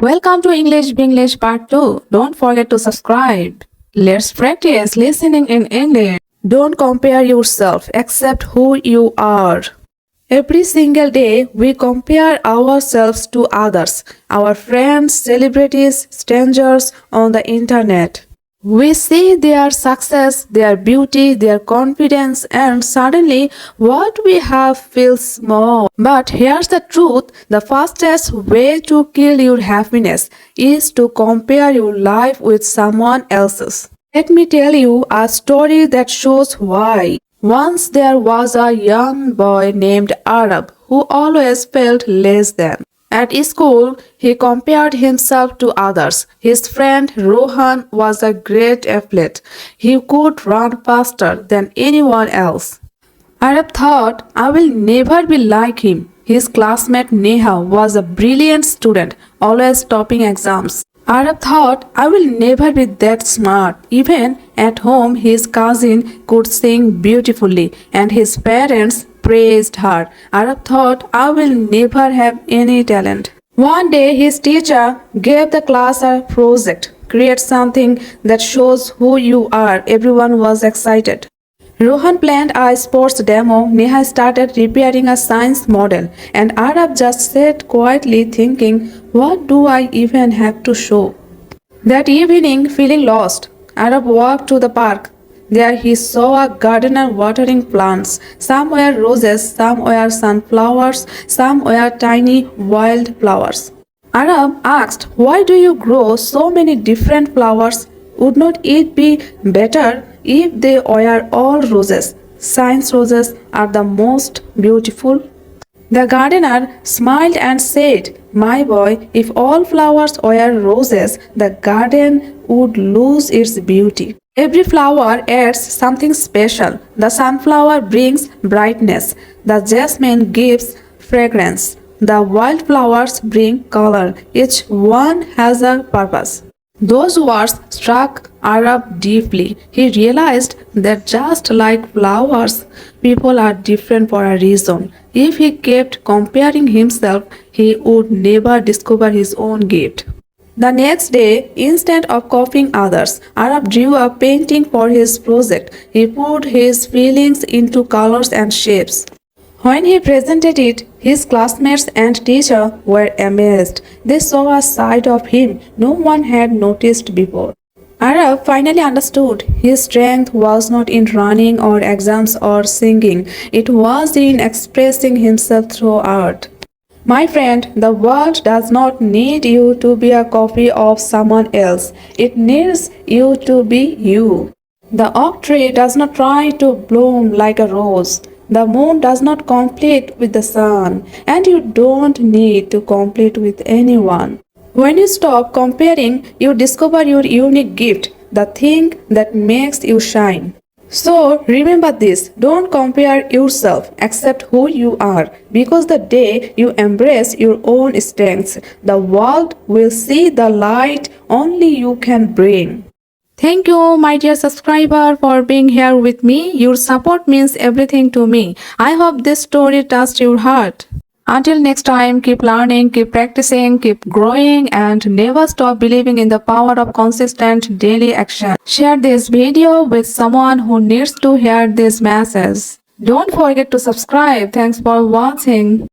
Welcome to English Vinglish Part 2. Don't forget to subscribe. Let's practice listening in English. Don't compare yourself, accept who you are. Every single day, we compare ourselves to others, our friends, celebrities, strangers on the internet. We see their success, their beauty, their confidence, and suddenly what we have feels small. But here's the truth, the fastest way to kill your happiness is to compare your life with someone else's. Let me tell you a story that shows why. Once there was a young boy named Arab who always felt less than. At school, he compared himself to others. His friend Rohan was a great athlete. He could run faster than anyone else. Arab thought, I will never be like him. His classmate Neha was a brilliant student, always topping exams. Arab thought, I will never be that smart. Even at home, his cousin could sing beautifully and his parents praised her. Arab thought, I will never have any talent. One day, his teacher gave the class a project. Create something that shows who you are. Everyone was excited. Rohan planned a sports demo, Neha started repairing a science model, and Arab just sat quietly thinking, what do I even have to show? That evening, feeling lost, Arab walked to the park. There he saw a gardener watering plants. Some were roses, some were sunflowers, some were tiny wild flowers. Arab asked, why do you grow so many different flowers? Would not it be better if they were all roses? Science roses are the most beautiful. The gardener smiled and said, my boy, if all flowers were roses, the garden would lose its beauty. Every flower adds something special. The sunflower brings brightness. The jasmine gives fragrance. The wildflowers bring color. Each one has a purpose. Those words struck Arab deeply. He realized that just like flowers, people are different for a reason. If he kept comparing himself, he would never discover his own gift. The next day, instead of copying others, Arab drew a painting for his project. He put his feelings into colors and shapes. When he presented it, his classmates and teacher were amazed. They saw a side of him no one had noticed before. Arab finally understood his strength was not in running or exams or singing. It was in expressing himself through art. My friend, the world does not need you to be a copy of someone else. It needs you to be you. The oak tree does not try to bloom like a rose. The moon does not compete with the sun, and you don't need to compete with anyone. When you stop comparing, you discover your unique gift, the thing that makes you shine. So remember this, don't compare yourself, accept who you are, because the day you embrace your own strengths, the world will see the light only you can bring. Thank you, my dear subscriber, for being here with me. Your support means everything to me. I hope this story touched your heart. Until next time, keep learning, keep practicing, keep growing, and never stop believing in the power of consistent daily action. Share this video with someone who needs to hear this message. Don't forget to subscribe. Thanks for watching.